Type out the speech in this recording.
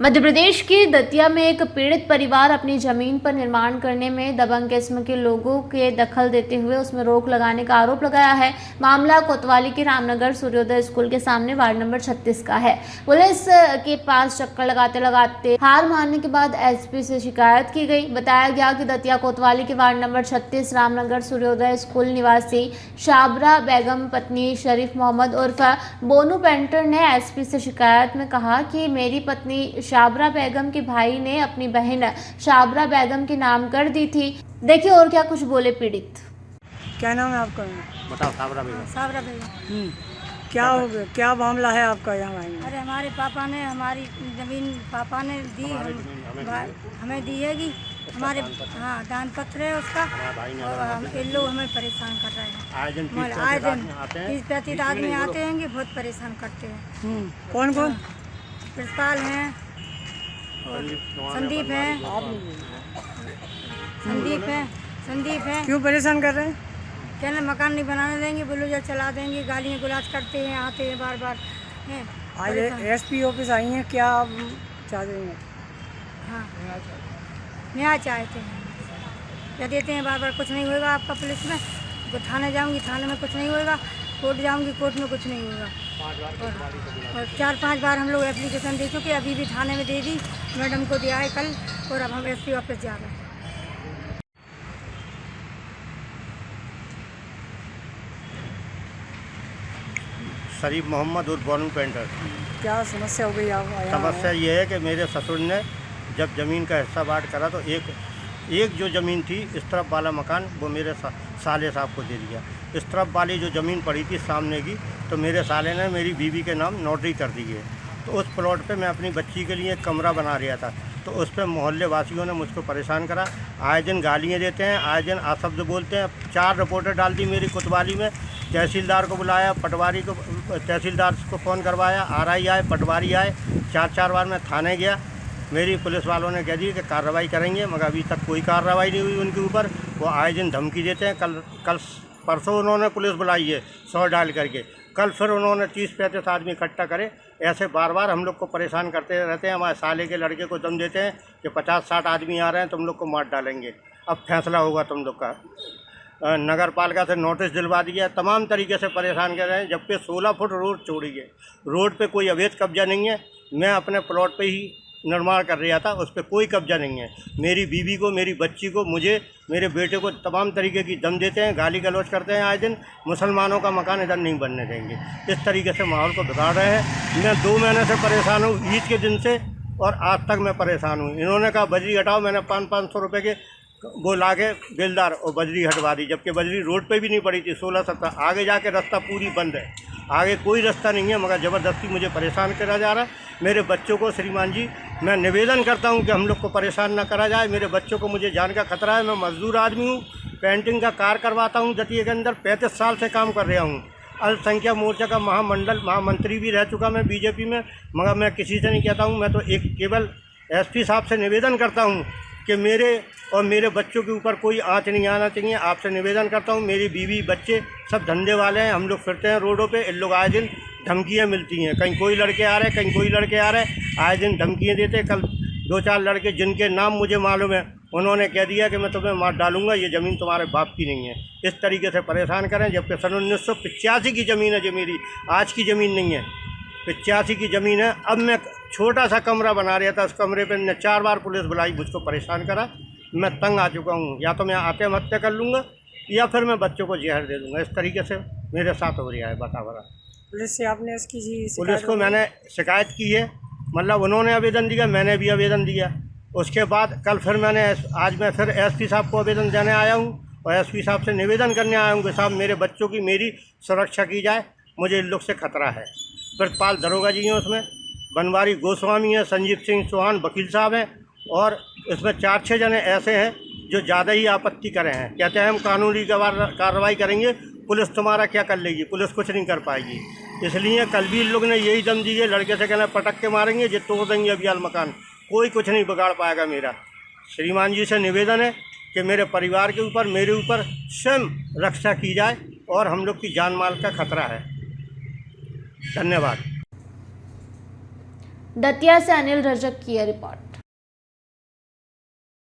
मध्य प्रदेश के दतिया में एक पीड़ित परिवार अपनी जमीन पर निर्माण करने में दबंग किस्म के लोगों के दखल देते हुए उसमें रोक लगाने का आरोप लगाया है। मामला कोतवाली के रामनगर सूर्योदय स्कूल के सामने वार्ड नंबर 36 का है। पुलिस के पास चक्कर लगाते लगाते हार मानने के बाद एसपी से शिकायत की गई। बताया गया कि दतिया कोतवाली के वार्ड नंबर 36 रामनगर सूर्योदय स्कूल निवासी शाबरा बेगम पत्नी शरीफ मोहम्मद उर्फ बोनू पेंटर ने एसपी से शिकायत में कहा कि मेरी पत्नी शाबरा बेगम के भाई ने अपनी बहन शाबरा बेगम के नाम कर दी थी। देखिए और क्या कुछ बोले पीड़ित। क्या नाम है आपका? बताओ। साबरा बेगम। साबरा बेगम। क्या हो गया, क्या मामला है आपका यहाँ भाई में? अरे हमारे पापा ने हमारी ज़मीन पापा ने दी, हमें दी है कि हमारे दान पत्र है उसका, और इन लोग हमें परेशान कर रहे हैं। आए दिन 30-35 आदमी आते हैं, बहुत परेशान करते हैं। कौन कौन? प्रिंसिपाल हैं और संदीप हैं। क्यों परेशान कर रहे हैं? कहना मकान नहीं बनाने देंगे, बुलडोजर चला देंगे, गालियाँ गुलाज करते हैं, आते हैं बार बार। आज एसपी ऑफिस आई हैं, क्या आप चाहते हैं? हाँ, न्याय चाहते हैं। क्या देते हैं बार बार, कुछ नहीं होगा आपका पुलिस में, तो थाने जाऊंगी थाने में कुछ नहीं होगा, कोर्ट जाऊंगी कोर्ट में कुछ नहीं होगा। और 4-5 बार हम लोग एप्लीकेशन दे चुके, अभी भी थाने में दे दी, मैडम को दिया है कल, और अब हम एसपी ऑफिस जा रहे हैं। शरीफ मोहम्मद और बोनू पेंटर। क्या समस्या हो गई? आप समस्या ये है कि मेरे ससुर ने जब ज़मीन का हिस्सा बांट करा तो एक जो ज़मीन थी इस तरफ वाला मकान वो मेरे साले साहब को दे दिया। इस तरफ वाली जो ज़मीन पड़ी थी सामने की, तो मेरे साले ने मेरी बीवी के नाम नोटरी कर दी है। तो उस प्लॉट पे मैं अपनी बच्ची के लिए एक कमरा बना रहा था, तो उस पर मोहल्ले वासियों ने मुझको परेशान करा। आए दिन गालियाँ देते हैं, आए दिन अशब्द बोलते हैं। 4 रिपोर्टें डाल दी मेरी कोतवाली में। तहसीलदार को बुलाया, पटवारी को, तहसीलदार को फ़ोन करवाया, आरआई आए, पटवारी आए, 4 बार मैं थाने गया। मेरी पुलिस वालों ने कह दी कि कार्रवाई करेंगे, मगर अभी तक कोई कार्रवाई नहीं हुई उनके ऊपर। वो आए दिन धमकी देते हैं। कल परसों उन्होंने पुलिस बुलाई है 100 डाल करके, कल फिर उन्होंने 30-35 आदमी इकट्ठा करे। ऐसे बार बार हम लोग को परेशान करते रहते हैं। हमारे साले के लड़के को दम देते हैं कि 50-60 आदमी आ रहे हैं, तुम लोग को मार डालेंगे, अब फैसला होगा तुम लोग का। नगर पालिका से नोटिस दिलवा दिया, तमाम तरीके से परेशान कर रहे हैं। जबकि 16 फुट रोड छोड़ी है, रोड पे कोई अवैध कब्जा नहीं है। मैं अपने प्लॉट पे ही निर्माण कर रहा था, उस पर कोई कब्जा नहीं है। मेरी बीवी को, मेरी बच्ची को, मुझे, मेरे बेटे को तमाम तरीके की दम देते हैं, गाली गलौज करते हैं आए दिन। मुसलमानों का मकान इधर नहीं बनने देंगे, इस तरीके से माहौल को बिगाड़ रहे हैं। मैं 2 महीने से परेशान हूँ, ईद के दिन से, और आज तक मैं परेशान हूँ। इन्होंने कहा बजरी हटाओ, मैंने 500-500 रुपये के वो लाके बेलदार और बजरी हटवा दी, जबकि बजरी रोड पे भी नहीं पड़ी थी। 16-17 आगे जाके रास्ता पूरी बंद है, आगे कोई रास्ता नहीं है, मगर ज़बरदस्ती मुझे परेशान करा जा रहा है। मेरे बच्चों को, श्रीमान जी, मैं निवेदन करता हूं कि हम लोग को परेशान ना करा जाए। मेरे बच्चों को, मुझे जान का खतरा है। मैं मजदूर आदमी हूं, पेंटिंग का कार्य करवाता हूं दतिया के अंदर, 35 साल से काम कर रहा हूं। अल्पसंख्यक मोर्चा का महामंत्री भी रह चुका मैं बीजेपी में, मगर मैं किसी से नहीं कहता हूँ। मैं तो एक केवल एसपी साहब से निवेदन करता हूँ कि मेरे और मेरे बच्चों के ऊपर कोई आँच नहीं आना चाहिए। आपसे निवेदन करता हूँ। मेरी बीवी बच्चे सब धंधे वाले हैं, हम लोग फिरते हैं रोडों पे। इन लोग आए दिन धमकियाँ मिलती हैं, कहीं कोई लड़के आ रहे, कहीं कोई लड़के आ रहे, आए दिन धमकियाँ देते। कल 2-4 लड़के जिनके नाम मुझे मालूम है, उन्होंने कह दिया कि मैं तुम्हें मार डालूंगा, ये ज़मीन तुम्हारे बाप की नहीं है। इस तरीके से परेशान करें, जबकि सन 1985 की ज़मीन है, जो मेरी आज की ज़मीन नहीं है, 85 की ज़मीन है। अब मैं छोटा सा कमरा बना रहा था, उस कमरे पर ने 4 बार पुलिस बुलाई, मुझको परेशान करा। मैं तंग आ चुका हूँ, या तो मैं आत्महत्या कर लूँगा या फिर मैं बच्चों को जहर दे दूँगा। इस तरीके से मेरे साथ हो रहा है बतावरा। पुलिस से आपने इसकी पुलिस को मैंने शिकायत की है, मतलब उन्होंने आवेदन दिया, मैंने भी आवेदन दिया। उसके बाद कल फिर आज मैं फिर एसपी साहब को आवेदन देने आया हूँ, और एसपी साहब से निवेदन करने आया हूँ कि साहब मेरे बच्चों की, मेरी सुरक्षा की जाए, मुझे इन लोग से खतरा है। प्रिंसिपाल दरोगा जी हैं उसमें, बनवारी गोस्वामी है, संजीव सिंह चौहान वकील साहब हैं, और इसमें 4-6 जने ऐसे हैं जो ज़्यादा ही आपत्ति करे हैं। कहते हैं हम कानूनी कार्रवाई करेंगे, पुलिस तुम्हारा क्या कर लेगी, पुलिस कुछ नहीं कर पाएगी। इसलिए कल भी इन लोग ने यही दम दी है, लड़के से कहना पटक के मारेंगे, जो तोड़ देंगे अभी हाल मकान, कोई कुछ नहीं बिगाड़ पाएगा मेरा। श्रीमान जी से निवेदन है कि मेरे परिवार के ऊपर, मेरे ऊपर स्वयं रक्षा की जाए, और हम लोग की जान माल का खतरा है। धन्यवाद। दतिया से अनिल रजक की यह रिपोर्ट।